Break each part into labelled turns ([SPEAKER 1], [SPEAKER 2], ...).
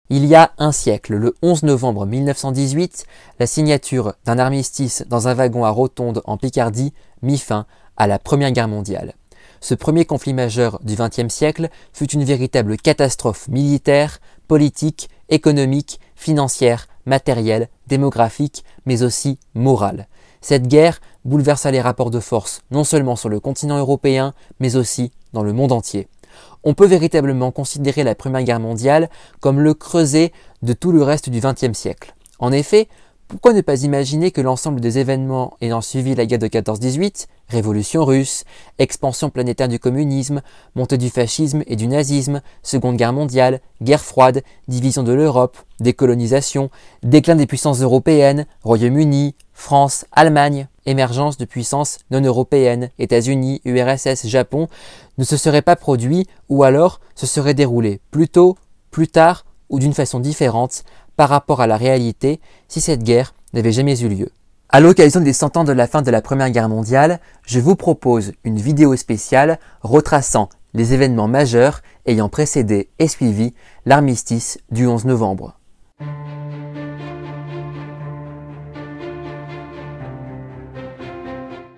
[SPEAKER 1] Il y a un siècle, le 11 novembre 1918, la signature d'un armistice dans un wagon à rotonde en Picardie mit fin à la Première Guerre mondiale. Ce premier conflit majeur du XXe siècle fut une véritable catastrophe militaire, politique, économique, financière, matérielle, démographique, mais aussi morale. Cette guerre bouleversa les rapports de force, non seulement sur le continent européen, mais aussi dans le monde entier. On peut véritablement considérer la Première Guerre mondiale comme le creuset de tout le reste du XXe siècle. En effet, pourquoi ne pas imaginer que l'ensemble des événements ayant suivi la guerre de 14-18, révolution russe, expansion planétaire du communisme, montée du fascisme et du nazisme, Seconde Guerre mondiale, guerre froide, division de l'Europe, décolonisation, déclin des puissances européennes, Royaume-Uni, France, Allemagne, émergence de puissances non européennes, États-Unis, URSS, Japon, ne se seraient pas produits ou alors se seraient déroulés plus tôt, plus tard ou d'une façon différente par rapport à la réalité si cette guerre n'avait jamais eu lieu. À l'occasion des 100 ans de la fin de la Première Guerre mondiale, je vous propose une vidéo spéciale retraçant les événements majeurs ayant précédé et suivi l'armistice du 11 novembre.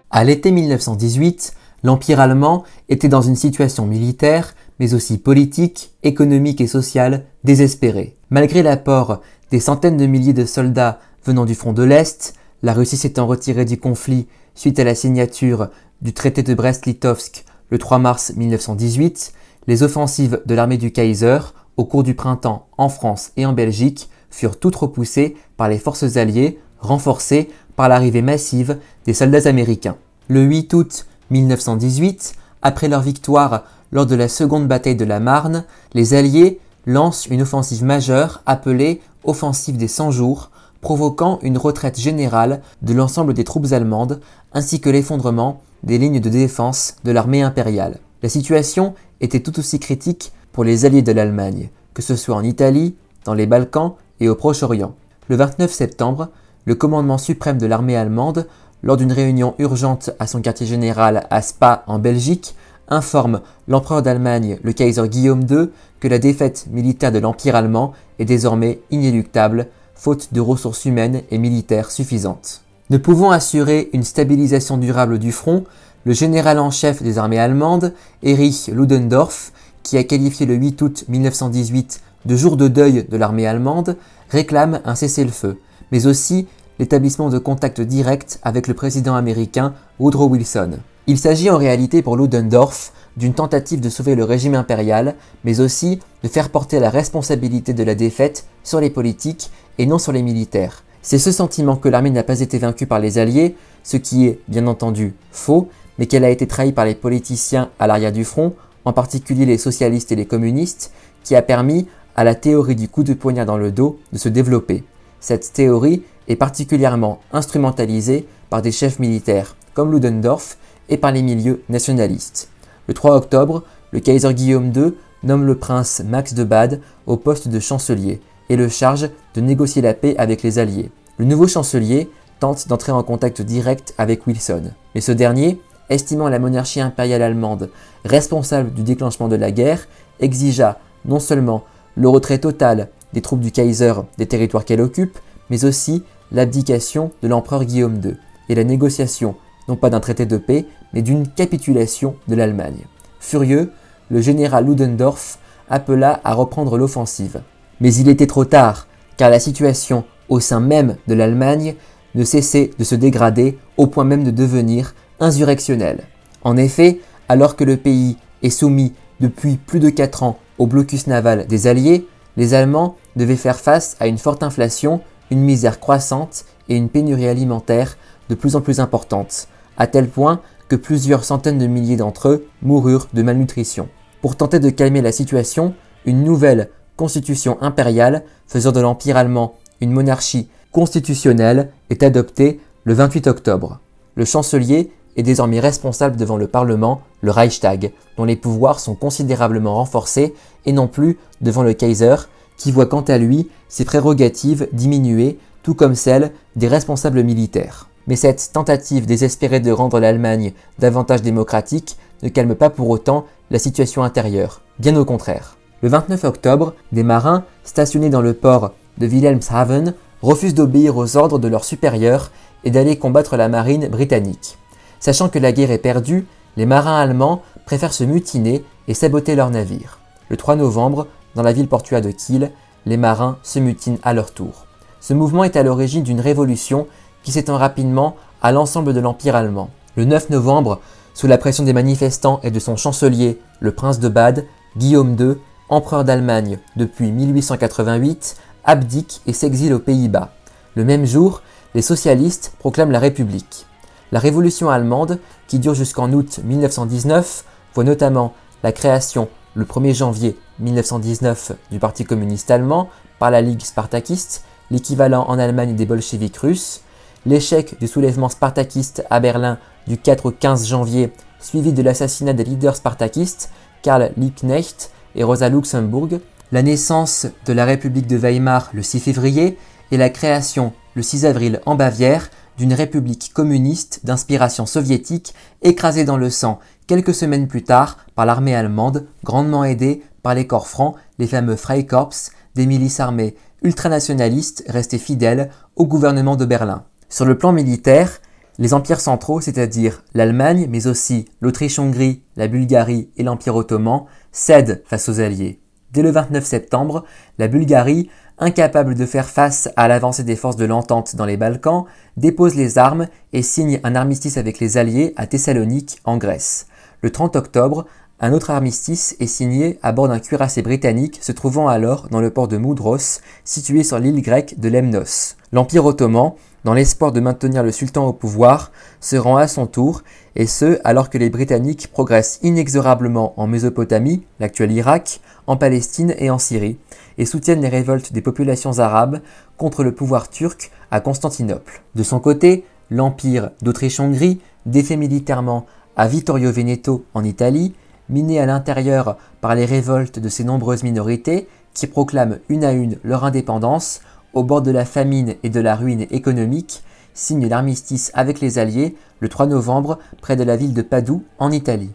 [SPEAKER 1] À l'été 1918, l'Empire allemand était dans une situation militaire, mais aussi politique, économique et sociale désespérée. Malgré l'apport des centaines de milliers de soldats venant du front de l'Est, la Russie s'étant retirée du conflit suite à la signature du traité de Brest-Litovsk le 3 mars 1918, les offensives de l'armée du Kaiser au cours du printemps en France et en Belgique furent toutes repoussées par les forces alliées, renforcées par l'arrivée massive des soldats américains. Le 8 août 1918, après leur victoire lors de la seconde bataille de la Marne, les Alliés lancent une offensive majeure appelée Offensive des 100 jours, provoquant une retraite générale de l'ensemble des troupes allemandes ainsi que l'effondrement des lignes de défense de l'armée impériale. La situation était tout aussi critique pour les alliés de l'Allemagne, que ce soit en Italie, dans les Balkans et au Proche-Orient. Le 29 septembre, le commandement suprême de l'armée allemande, lors d'une réunion urgente à son quartier général à Spa en Belgique, informe l'empereur d'Allemagne, le Kaiser Guillaume II, que la défaite militaire de l'Empire allemand est désormais inéluctable, faute de ressources humaines et militaires suffisantes. Ne pouvant assurer une stabilisation durable du front, le général en chef des armées allemandes, Erich Ludendorff, qui a qualifié le 8 août 1918 de jour de deuil de l'armée allemande, réclame un cessez-le-feu, mais aussi l'établissement de contacts directs avec le président américain Woodrow Wilson. Il s'agit en réalité pour Ludendorff d'une tentative de sauver le régime impérial, mais aussi de faire porter la responsabilité de la défaite sur les politiques et non sur les militaires. C'est ce sentiment que l'armée n'a pas été vaincue par les Alliés, ce qui est bien entendu faux, mais qu'elle a été trahie par les politiciens à l'arrière du front, en particulier les socialistes et les communistes, qui a permis à la théorie du coup de poignard dans le dos de se développer. Cette théorie est particulièrement instrumentalisée par des chefs militaires comme Ludendorff et par les milieux nationalistes. Le 3 octobre, le Kaiser Guillaume II nomme le prince Max de Bade au poste de chancelier et le charge de négocier la paix avec les Alliés. Le nouveau chancelier tente d'entrer en contact direct avec Wilson, mais ce dernier, estimant la monarchie impériale allemande responsable du déclenchement de la guerre, exigea non seulement le retrait total des troupes du Kaiser des territoires qu'elle occupe, mais aussi l'abdication de l'empereur Guillaume II et la négociation non pas d'un traité de paix, mais d'une capitulation de l'Allemagne. Furieux, le général Ludendorff appela à reprendre l'offensive. Mais il était trop tard, car la situation au sein même de l'Allemagne ne cessait de se dégrader au point même de devenir insurrectionnelle. En effet, alors que le pays est soumis depuis plus de 4 ans au blocus naval des Alliés, les Allemands devaient faire face à une forte inflation, une misère croissante et une pénurie alimentaire de plus en plus importante, à tel point que plusieurs centaines de milliers d'entre eux moururent de malnutrition. Pour tenter de calmer la situation, une nouvelle constitution impériale faisant de l'Empire allemand une monarchie constitutionnelle est adoptée le 28 octobre. Le chancelier est désormais responsable devant le Parlement, le Reichstag, dont les pouvoirs sont considérablement renforcés, et non plus devant le Kaiser, qui voit quant à lui ses prérogatives diminuer, tout comme celles des responsables militaires. Mais cette tentative désespérée de rendre l'Allemagne davantage démocratique ne calme pas pour autant la situation intérieure, bien au contraire. Le 29 octobre, des marins, stationnés dans le port de Wilhelmshaven, refusent d'obéir aux ordres de leurs supérieurs et d'aller combattre la marine britannique. Sachant que la guerre est perdue, les marins allemands préfèrent se mutiner et saboter leurs navires. Le 3 novembre, dans la ville portuaire de Kiel, les marins se mutinent à leur tour. Ce mouvement est à l'origine d'une révolution qui s'étend rapidement à l'ensemble de l'Empire allemand. Le 9 novembre, sous la pression des manifestants et de son chancelier, le prince de Bade, Guillaume II, empereur d'Allemagne depuis 1888, abdique et s'exile aux Pays-Bas. Le même jour, les socialistes proclament la République. La révolution allemande, qui dure jusqu'en août 1919, voit notamment la création, le 1er janvier 1919, du Parti communiste allemand par la Ligue spartakiste, l'équivalent en Allemagne des bolcheviks russes, l'échec du soulèvement spartakiste à Berlin du 4 au 15 janvier, suivi de l'assassinat des leaders spartakistes, Karl Liebknecht et Rosa Luxemburg, la naissance de la République de Weimar le 6 février et la création le 6 avril en Bavière d'une république communiste d'inspiration soviétique écrasée dans le sang quelques semaines plus tard par l'armée allemande, grandement aidée par les corps francs, les fameux Freikorps, des milices armées ultranationalistes restés fidèles au gouvernement de Berlin. Sur le plan militaire, les empires centraux, c'est-à-dire l'Allemagne, mais aussi l'Autriche-Hongrie, la Bulgarie et l'Empire ottoman, cèdent face aux Alliés. Dès le 29 septembre, la Bulgarie, incapable de faire face à l'avancée des forces de l'Entente dans les Balkans, dépose les armes et signe un armistice avec les Alliés à Thessalonique, en Grèce. Le 30 octobre, un autre armistice est signé à bord d'un cuirassé britannique se trouvant alors dans le port de Moudros, situé sur l'île grecque de Lemnos. L'Empire ottoman, dans l'espoir de maintenir le sultan au pouvoir, se rend à son tour, et ce alors que les Britanniques progressent inexorablement en Mésopotamie, l'actuel Irak, en Palestine et en Syrie, et soutiennent les révoltes des populations arabes contre le pouvoir turc à Constantinople. De son côté, l'Empire d'Autriche-Hongrie, défait militairement à Vittorio Veneto en Italie, miné à l'intérieur par les révoltes de ces nombreuses minorités qui proclament une à une leur indépendance, au bord de la famine et de la ruine économique, signe l'armistice avec les Alliés le 3 novembre près de la ville de Padoue en Italie.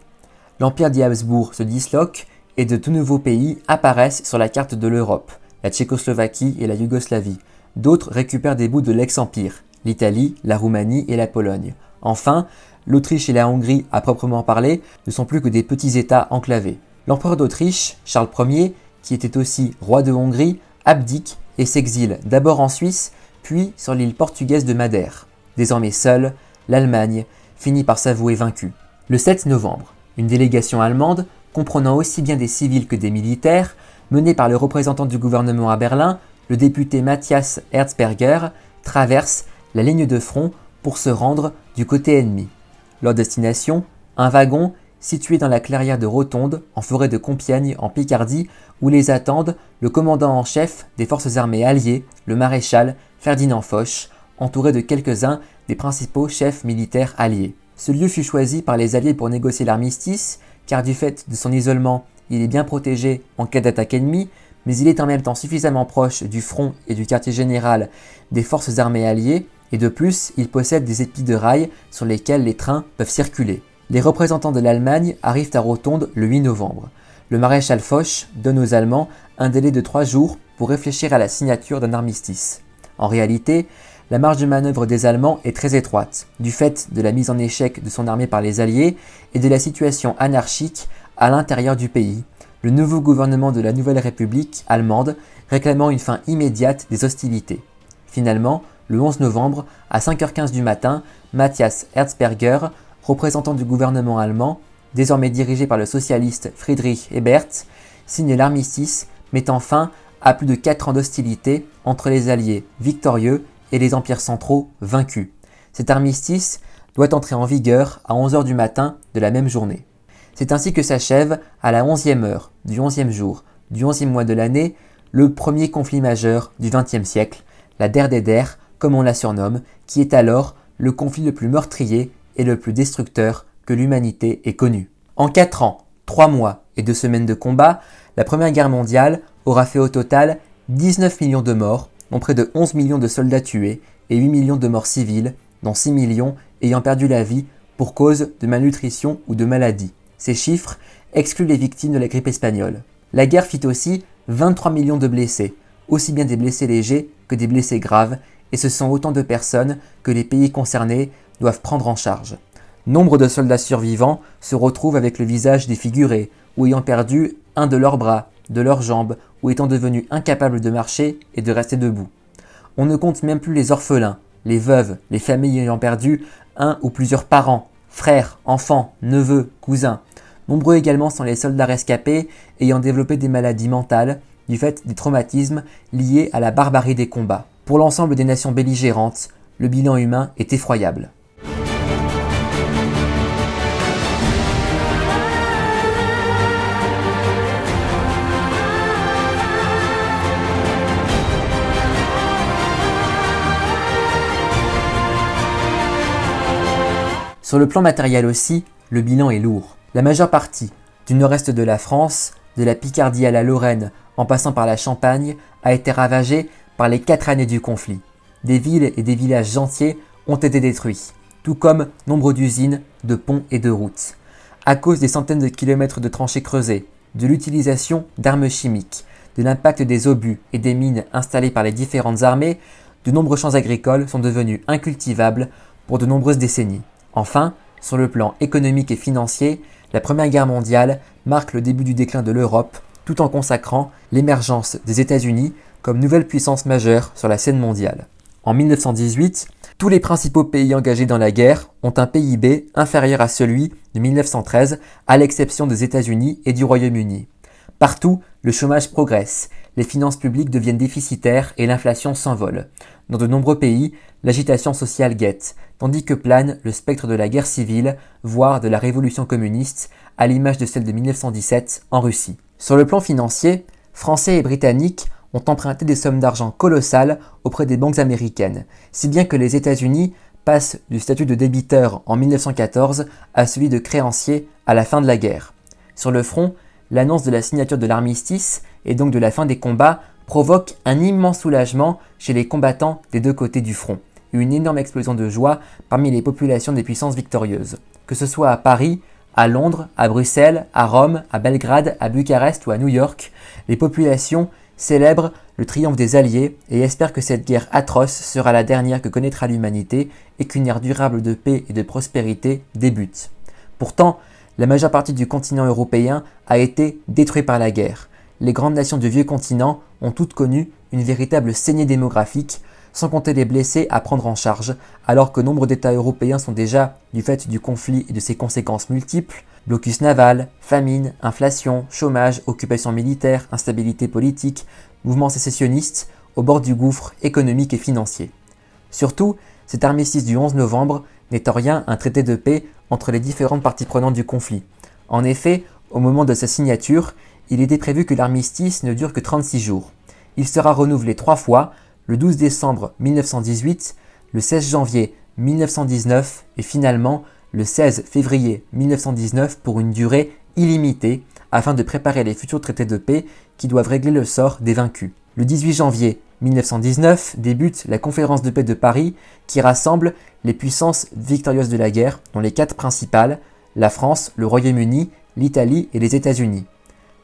[SPEAKER 1] L'Empire des Habsbourg se disloque et de tout nouveaux pays apparaissent sur la carte de l'Europe, la Tchécoslovaquie et la Yougoslavie. D'autres récupèrent des bouts de l'ex-empire, l'Italie, la Roumanie et la Pologne. Enfin, l'Autriche et la Hongrie, à proprement parler, ne sont plus que des petits États enclavés. L'empereur d'Autriche, Charles Ier, qui était aussi roi de Hongrie, abdique et s'exile d'abord en Suisse, puis sur l'île portugaise de Madère. Désormais seule, l'Allemagne finit par s'avouer vaincue. Le 7 novembre, une délégation allemande, comprenant aussi bien des civils que des militaires, menée par le représentant du gouvernement à Berlin, le député Matthias Erzberger, traverse la ligne de front pour se rendre du côté ennemi. Leur destination, un wagon situé dans la clairière de Rotonde, en forêt de Compiègne, en Picardie, où les attendent le commandant en chef des forces armées alliées, le maréchal Ferdinand Foch, entouré de quelques-uns des principaux chefs militaires alliés. Ce lieu fut choisi par les Alliés pour négocier l'armistice, car du fait de son isolement, il est bien protégé en cas d'attaque ennemie, mais il est en même temps suffisamment proche du front et du quartier général des forces armées alliées, et de plus, il possède des épis de rails sur lesquels les trains peuvent circuler. Les représentants de l'Allemagne arrivent à Rotonde le 8 novembre. Le maréchal Foch donne aux Allemands un délai de 3 jours pour réfléchir à la signature d'un armistice. En réalité, la marge de manœuvre des Allemands est très étroite, du fait de la mise en échec de son armée par les Alliés et de la situation anarchique à l'intérieur du pays, le nouveau gouvernement de la Nouvelle République allemande réclamant une fin immédiate des hostilités. Finalement, le 11 novembre, à 5h15 du matin, Matthias Erzberger, représentant du gouvernement allemand, désormais dirigé par le socialiste Friedrich Ebert, signe l'armistice mettant fin à plus de 4 ans d'hostilité entre les Alliés victorieux et les empires centraux vaincus. Cet armistice doit entrer en vigueur à 11h du matin de la même journée. C'est ainsi que s'achève, à la 11e heure du 11e jour du 11e mois de l'année, le premier conflit majeur du XXe siècle, la Der des Der, comme on la surnomme, qui est alors le conflit le plus meurtrier et le plus destructeur que l'humanité ait connu. En 4 ans, 3 mois et 2 semaines de combat, la Première Guerre mondiale aura fait au total 19 millions de morts, dont près de 11 millions de soldats tués et 8 millions de morts civiles, dont 6 millions ayant perdu la vie pour cause de malnutrition ou de maladie. Ces chiffres excluent les victimes de la grippe espagnole. La guerre fit aussi 23 millions de blessés, aussi bien des blessés légers que des blessés graves, et ce sont autant de personnes que les pays concernés doivent prendre en charge. Nombre de soldats survivants se retrouvent avec le visage défiguré, ou ayant perdu un de leurs bras, de leurs jambes, ou étant devenus incapables de marcher et de rester debout. On ne compte même plus les orphelins, les veuves, les familles ayant perdu un ou plusieurs parents, frères, enfants, neveux, cousins. Nombreux également sont les soldats rescapés ayant développé des maladies mentales du fait des traumatismes liés à la barbarie des combats. Pour l'ensemble des nations belligérantes, le bilan humain est effroyable. Sur le plan matériel aussi, le bilan est lourd. La majeure partie du nord-est de la France, de la Picardie à la Lorraine, en passant par la Champagne, a été ravagée par les 4 années du conflit. Des villes et des villages entiers ont été détruits, tout comme nombre d'usines, de ponts et de routes. À cause des centaines de kilomètres de tranchées creusées, de l'utilisation d'armes chimiques, de l'impact des obus et des mines installées par les différentes armées, de nombreux champs agricoles sont devenus incultivables pour de nombreuses décennies. Enfin, sur le plan économique et financier, la Première Guerre mondiale marque le début du déclin de l'Europe, tout en consacrant l'émergence des États-Unis comme nouvelle puissance majeure sur la scène mondiale. En 1918, tous les principaux pays engagés dans la guerre ont un PIB inférieur à celui de 1913, à l'exception des États-Unis et du Royaume-Uni. Partout, le chômage progresse, les finances publiques deviennent déficitaires et l'inflation s'envole. Dans de nombreux pays, l'agitation sociale guette, tandis que plane le spectre de la guerre civile, voire de la révolution communiste, à l'image de celle de 1917 en Russie. Sur le plan financier, Français et Britanniques ont emprunté des sommes d'argent colossales auprès des banques américaines, si bien que les États-Unis passent du statut de débiteur en 1914 à celui de créancier à la fin de la guerre. Sur le front, l'annonce de la signature de l'armistice et donc de la fin des combats provoque un immense soulagement chez les combattants des deux côtés du front, et une énorme explosion de joie parmi les populations des puissances victorieuses. Que ce soit à Paris, à Londres, à Bruxelles, à Rome, à Belgrade, à Bucarest ou à New York, les populations célèbrent le triomphe des Alliés et espèrent que cette guerre atroce sera la dernière que connaîtra l'humanité et qu'une ère durable de paix et de prospérité débute. Pourtant, la majeure partie du continent européen a été détruite par la guerre. Les grandes nations du vieux continent ont toutes connu une véritable saignée démographique, sans compter les blessés à prendre en charge, alors que nombre d'États européens sont déjà, du fait du conflit et de ses conséquences multiples, blocus naval, famine, inflation, chômage, occupation militaire, instabilité politique, mouvements sécessionnistes, au bord du gouffre économique et financier. Surtout, cet armistice du 11 novembre n'est en rien un traité de paix entre les différentes parties prenantes du conflit. En effet, au moment de sa signature, il était prévu que l'armistice ne dure que 36 jours. Il sera renouvelé 3 fois, le 12 décembre 1918, le 16 janvier 1919 et finalement le 16 février 1919 pour une durée illimitée afin de préparer les futurs traités de paix qui doivent régler le sort des vaincus. Le 18 janvier 1919 débute la conférence de paix de Paris qui rassemble les puissances victorieuses de la guerre, dont les 4 principales, la France, le Royaume-Uni, l'Italie et les États-Unis.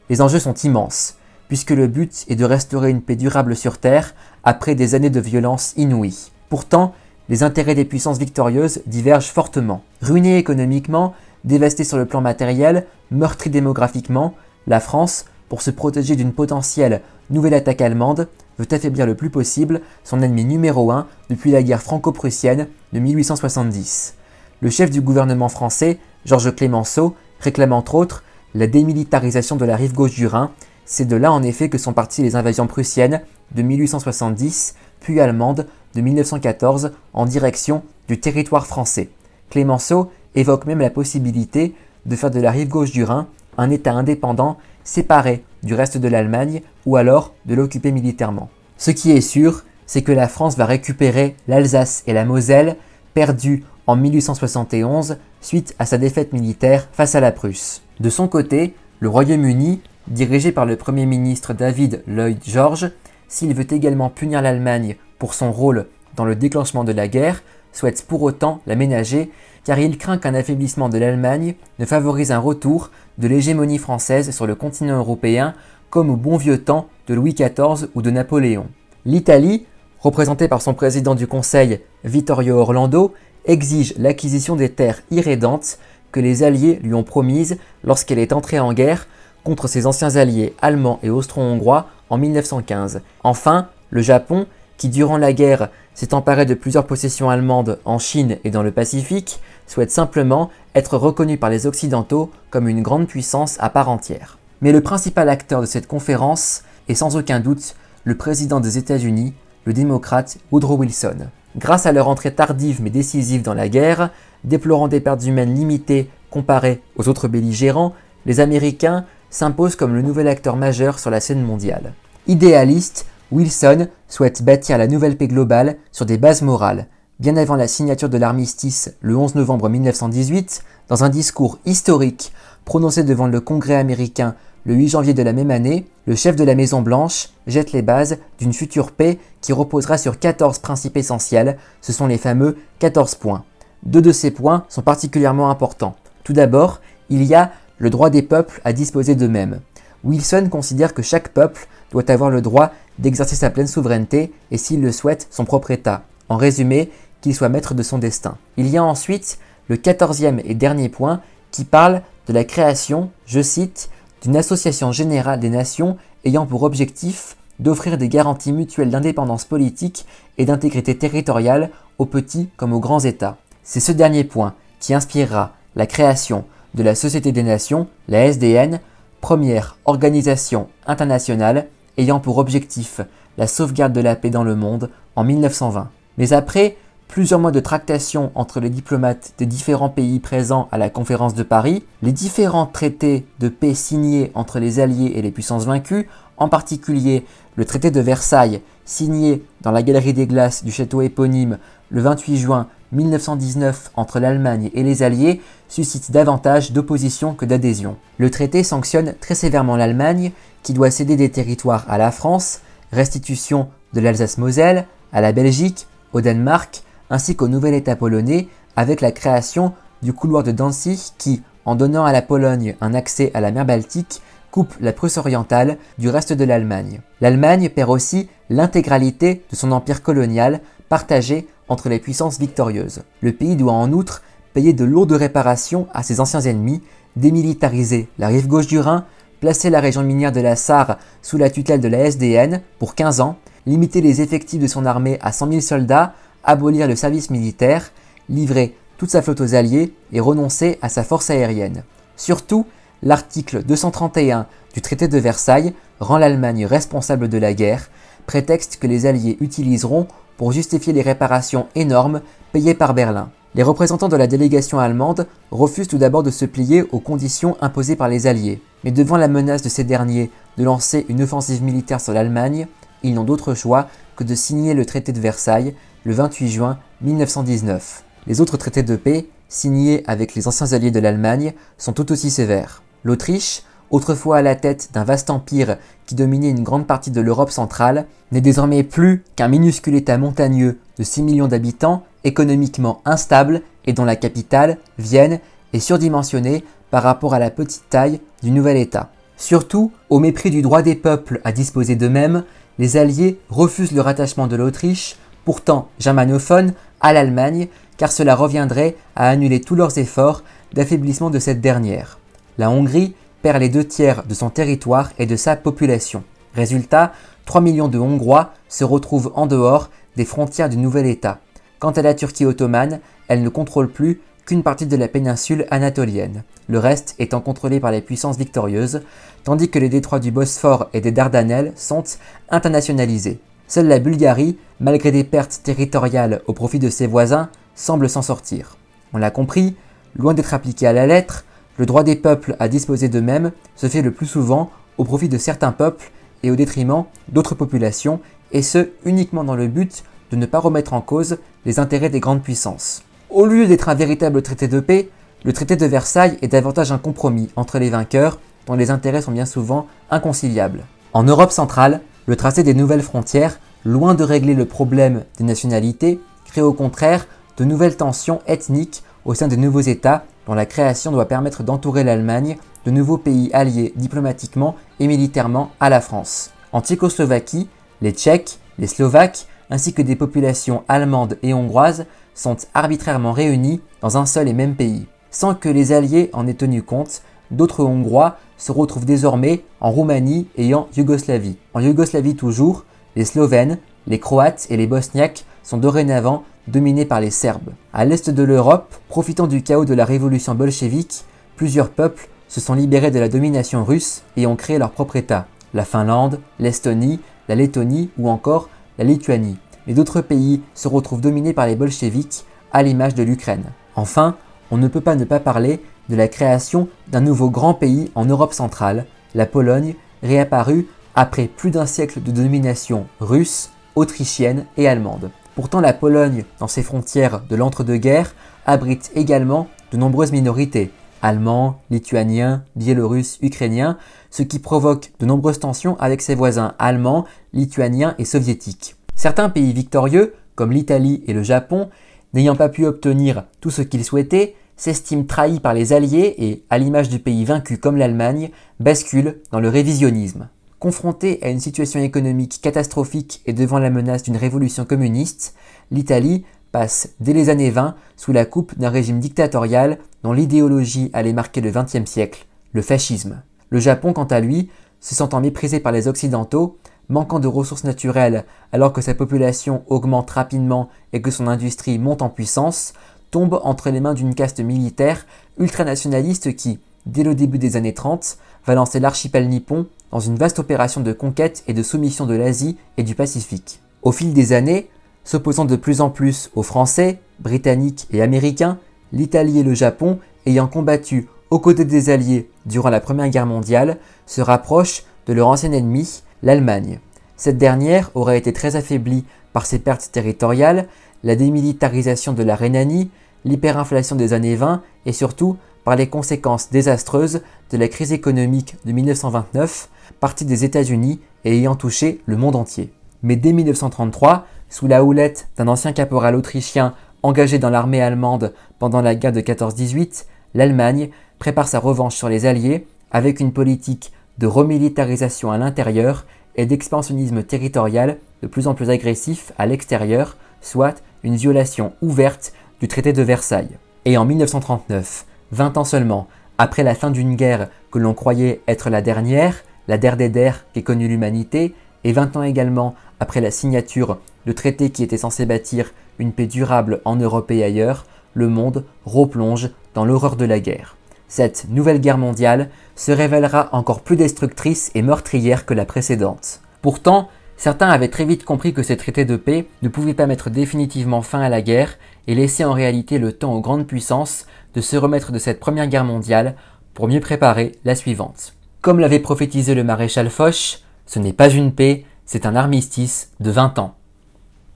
[SPEAKER 1] Les enjeux sont immenses, puisque le but est de restaurer une paix durable sur Terre après des années de violence inouïe. Pourtant, les intérêts des puissances victorieuses divergent fortement. Ruinée économiquement, dévastée sur le plan matériel, meurtrie démographiquement, la France, pour se protéger d'une potentielle nouvelle attaque allemande, veut affaiblir le plus possible son ennemi numéro 1 depuis la guerre franco-prussienne de 1870. Le chef du gouvernement français, Georges Clémenceau, réclame entre autres la démilitarisation de la rive gauche du Rhin. C'est de là en effet que sont parties les invasions prussiennes de 1870, puis allemandes de 1914 en direction du territoire français. Clémenceau évoque même la possibilité de faire de la rive gauche du Rhin un État indépendant séparé du reste de l'Allemagne ou alors de l'occuper militairement. Ce qui est sûr, c'est que la France va récupérer l'Alsace et la Moselle perdues en 1871 suite à sa défaite militaire face à la Prusse. De son côté, le Royaume-Uni, dirigé par le Premier ministre David Lloyd George, s'il veut également punir l'Allemagne pour son rôle dans le déclenchement de la guerre, souhaite pour autant la ménager car il craint qu'un affaiblissement de l'Allemagne ne favorise un retour de l'hégémonie française sur le continent européen comme au bon vieux temps de Louis XIV ou de Napoléon. L'Italie, représentée par son président du Conseil, Vittorio Orlando, exige l'acquisition des terres irrédentes que les Alliés lui ont promises lorsqu'elle est entrée en guerre contre ses anciens alliés allemands et austro-hongrois en 1915. Enfin, le Japon, qui durant la guerre s'est emparé de plusieurs possessions allemandes en Chine et dans le Pacifique, souhaite simplement être reconnu par les Occidentaux comme une grande puissance à part entière. Mais le principal acteur de cette conférence est sans aucun doute le président des États-Unis, le démocrate Woodrow Wilson. Grâce à leur entrée tardive mais décisive dans la guerre, déplorant des pertes humaines limitées comparées aux autres belligérants, les Américains s'imposent comme le nouvel acteur majeur sur la scène mondiale. Idéaliste, Wilson souhaite bâtir la nouvelle paix globale sur des bases morales. Bien avant la signature de l'armistice le 11 novembre 1918, dans un discours historique prononcé devant le Congrès américain le 8 janvier de la même année, le chef de la Maison-Blanche jette les bases d'une future paix qui reposera sur 14 principes essentiels, ce sont les fameux 14 points. Deux de ces points sont particulièrement importants. Tout d'abord, il y a le droit des peuples à disposer d'eux-mêmes. Wilson considère que chaque peuple doit avoir le droit d'exercer sa pleine souveraineté et, s'il le souhaite, son propre État. En résumé, qu'il soit maître de son destin. Il y a ensuite le 14e et dernier point qui parle de la création, je cite, d'une association générale des nations ayant pour objectif d'offrir des garanties mutuelles d'indépendance politique et d'intégrité territoriale aux petits comme aux grands États. C'est ce dernier point qui inspirera la création de la Société des Nations, la SDN, première organisation internationale ayant pour objectif la sauvegarde de la paix dans le monde en 1920. Mais après plusieurs mois de tractations entre les diplomates des différents pays présents à la conférence de Paris, les différents traités de paix signés entre les Alliés et les puissances vaincues, en particulier le traité de Versailles signé dans la Galerie des Glaces du château éponyme le 28 juin 1919 entre l'Allemagne et les Alliés, suscite davantage d'opposition que d'adhésion. Le traité sanctionne très sévèrement l'Allemagne, qui doit céder des territoires à la France, restitution de l'Alsace-Moselle, à la Belgique, au Danemark, ainsi qu'au nouvel État polonais, avec la création du couloir de Danzig qui, en donnant à la Pologne un accès à la mer Baltique, coupe la Prusse orientale du reste de l'Allemagne. L'Allemagne perd aussi l'intégralité de son empire colonial, partagé entre les puissances victorieuses. Le pays doit en outre payer de lourdes réparations à ses anciens ennemis, démilitariser la rive gauche du Rhin, placer la région minière de la Sarre sous la tutelle de la SDN pour 15 ans, limiter les effectifs de son armée à 100 000 soldats, abolir le service militaire, livrer toute sa flotte aux Alliés et renoncer à sa force aérienne. Surtout, l'article 231 du traité de Versailles rend l'Allemagne responsable de la guerre, prétexte que les Alliés utiliseront pour justifier les réparations énormes payées par Berlin. Les représentants de la délégation allemande refusent tout d'abord de se plier aux conditions imposées par les Alliés. Mais devant la menace de ces derniers de lancer une offensive militaire sur l'Allemagne, ils n'ont d'autre choix que de signer le traité de Versailles le 28 juin 1919. Les autres traités de paix, signés avec les anciens alliés de l'Allemagne, sont tout aussi sévères. L'Autriche, autrefois à la tête d'un vaste empire qui dominait une grande partie de l'Europe centrale, n'est désormais plus qu'un minuscule État montagneux de 6 millions d'habitants, économiquement instable et dont la capitale, Vienne, est surdimensionnée par rapport à la petite taille du nouvel État. Surtout, au mépris du droit des peuples à disposer d'eux-mêmes, les Alliés refusent le rattachement de l'Autriche, pourtant germanophone, à l'Allemagne, car cela reviendrait à annuler tous leurs efforts d'affaiblissement de cette dernière. La Hongrie perd les 2/3 de son territoire et de sa population. Résultat, 3 millions de Hongrois se retrouvent en dehors des frontières du nouvel État. Quant à la Turquie ottomane, elle ne contrôle plus qu'une partie de la péninsule anatolienne, le reste étant contrôlé par les puissances victorieuses, tandis que les détroits du Bosphore et des Dardanelles sont internationalisés. Seule la Bulgarie, malgré des pertes territoriales au profit de ses voisins, semble s'en sortir. On l'a compris, loin d'être appliqué à la lettre, le droit des peuples à disposer d'eux-mêmes se fait le plus souvent au profit de certains peuples et au détriment d'autres populations, et ce uniquement dans le but de ne pas remettre en cause les intérêts des grandes puissances. Au lieu d'être un véritable traité de paix, le traité de Versailles est davantage un compromis entre les vainqueurs dont les intérêts sont bien souvent inconciliables. En Europe centrale, le tracé des nouvelles frontières, loin de régler le problème des nationalités, crée au contraire de nouvelles tensions ethniques au sein des nouveaux États dont la création doit permettre d'entourer l'Allemagne de nouveaux pays alliés diplomatiquement et militairement à la France. En Tchécoslovaquie, les Tchèques, les Slovaques, ainsi que des populations allemandes et hongroises sont arbitrairement réunies dans un seul et même pays. Sans que les Alliés en aient tenu compte, d'autres Hongrois se retrouvent désormais en Roumanie et en Yougoslavie. En Yougoslavie toujours, les Slovènes, les Croates et les Bosniaques sont dorénavant dominés par les Serbes. À l'est de l'Europe, profitant du chaos de la révolution bolchevique, plusieurs peuples se sont libérés de la domination russe et ont créé leur propre État. La Finlande, l'Estonie, la Lettonie ou encore la Lituanie. Mais d'autres pays se retrouvent dominés par les bolcheviks, à l'image de l'Ukraine. Enfin, on ne peut pas ne pas parler de la création d'un nouveau grand pays en Europe centrale, la Pologne, réapparue après plus d'un siècle de domination russe, autrichienne et allemande. Pourtant, la Pologne, dans ses frontières de l'entre-deux-guerres, abrite également de nombreuses minorités, allemands, lituaniens, biélorusses, ukrainiens, ce qui provoque de nombreuses tensions avec ses voisins allemands, lituaniens et soviétiques. Certains pays victorieux, comme l'Italie et le Japon, n'ayant pas pu obtenir tout ce qu'ils souhaitaient, s'estiment trahis par les Alliés et, à l'image du pays vaincu comme l'Allemagne, basculent dans le révisionnisme. Confrontée à une situation économique catastrophique et devant la menace d'une révolution communiste, l'Italie passe dès les années 20 sous la coupe d'un régime dictatorial dont l'idéologie allait marquer le XXe siècle, le fascisme. Le Japon, quant à lui, se sentant méprisé par les Occidentaux, manquant de ressources naturelles alors que sa population augmente rapidement et que son industrie monte en puissance, tombe entre les mains d'une caste militaire ultranationaliste qui, dès le début des années 30, va lancer l'archipel nippon dans une vaste opération de conquête et de soumission de l'Asie et du Pacifique. Au fil des années, s'opposant de plus en plus aux Français, Britanniques et Américains, l'Italie et le Japon, ayant combattu aux côtés des Alliés durant la Première Guerre mondiale, se rapprochent de leur ancien ennemi, l'Allemagne. Cette dernière aurait été très affaiblie par ses pertes territoriales, la démilitarisation de la Rhénanie, l'hyperinflation des années 20 et surtout par les conséquences désastreuses de la crise économique de 1929, partie des États-Unis et ayant touché le monde entier. Mais dès 1933, sous la houlette d'un ancien caporal autrichien engagé dans l'armée allemande pendant la guerre de 14-18, l'Allemagne prépare sa revanche sur les Alliés avec une politique de remilitarisation à l'intérieur et d'expansionnisme territorial de plus en plus agressif à l'extérieur, soit une violation ouverte du traité de Versailles. Et en 1939, 20 ans seulement après la fin d'une guerre que l'on croyait être la dernière des der qu'ait connue l'humanité, et 20 ans également après la signature de traités qui étaient censés bâtir une paix durable en Europe et ailleurs, le monde replonge dans l'horreur de la guerre. Cette nouvelle guerre mondiale se révélera encore plus destructrice et meurtrière que la précédente. Pourtant, certains avaient très vite compris que ces traités de paix ne pouvaient pas mettre définitivement fin à la guerre et laisser en réalité le temps aux grandes puissances de se remettre de cette première guerre mondiale pour mieux préparer la suivante. Comme l'avait prophétisé le maréchal Foch, ce n'est pas une paix, c'est un armistice de 20 ans.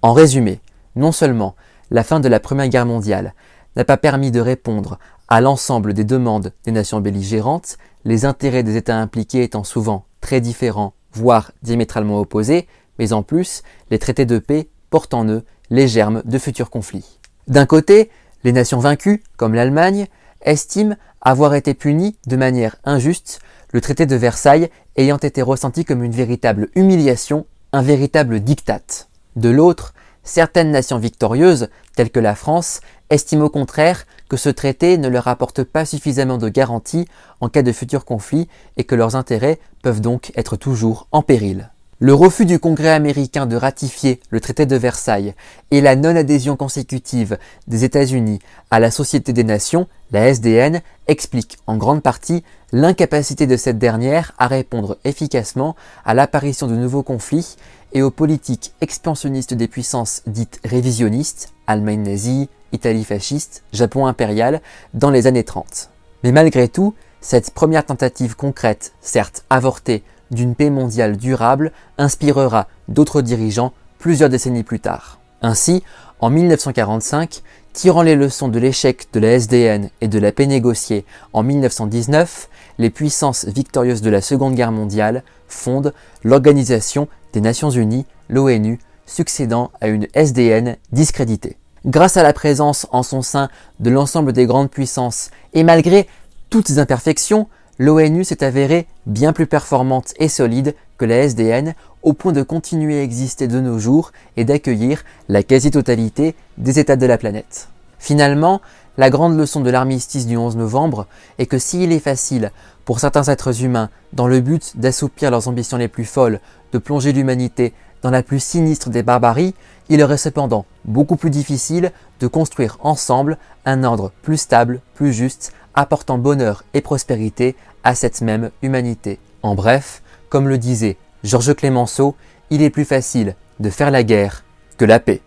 [SPEAKER 1] En résumé, non seulement la fin de la Première Guerre mondiale n'a pas permis de répondre à l'ensemble des demandes des nations belligérantes, les intérêts des États impliqués étant souvent très différents, voire diamétralement opposés, mais en plus, les traités de paix portent en eux les germes de futurs conflits. D'un côté, les nations vaincues, comme l'Allemagne, estiment avoir été punies de manière injuste, le traité de Versailles ayant été ressenti comme une véritable humiliation, un véritable diktat. De l'autre, certaines nations victorieuses, telles que la France, estiment au contraire que ce traité ne leur apporte pas suffisamment de garanties en cas de futurs conflits et que leurs intérêts peuvent donc être toujours en péril. Le refus du Congrès américain de ratifier le traité de Versailles et la non-adhésion consécutive des États-Unis à la Société des Nations, la SDN, expliquent en grande partie l'incapacité de cette dernière à répondre efficacement à l'apparition de nouveaux conflits et aux politiques expansionnistes des puissances dites révisionnistes, Allemagne nazie, Italie fasciste, Japon impérial, dans les années 30. Mais malgré tout, cette première tentative concrète, certes avortée, d'une paix mondiale durable inspirera d'autres dirigeants plusieurs décennies plus tard. Ainsi, en 1945, tirant les leçons de l'échec de la SDN et de la paix négociée en 1919, les puissances victorieuses de la Seconde Guerre mondiale fondent l'Organisation des Nations Unies, l'ONU, succédant à une SDN discréditée. Grâce à la présence en son sein de l'ensemble des grandes puissances et malgré toutes ces imperfections, l'ONU s'est avérée bien plus performante et solide que la SDN, au point de continuer à exister de nos jours et d'accueillir la quasi-totalité des États de la planète. Finalement, la grande leçon de l'armistice du 11 novembre est que s'il est facile pour certains êtres humains, dans le but d'assoupir leurs ambitions les plus folles, de plonger l'humanité dans la plus sinistre des barbaries, il aurait cependant beaucoup plus difficile de construire ensemble un ordre plus stable, plus juste, apportant bonheur et prospérité à cette même humanité. En bref, comme le disait Georges Clemenceau, il est plus facile de faire la guerre que la paix.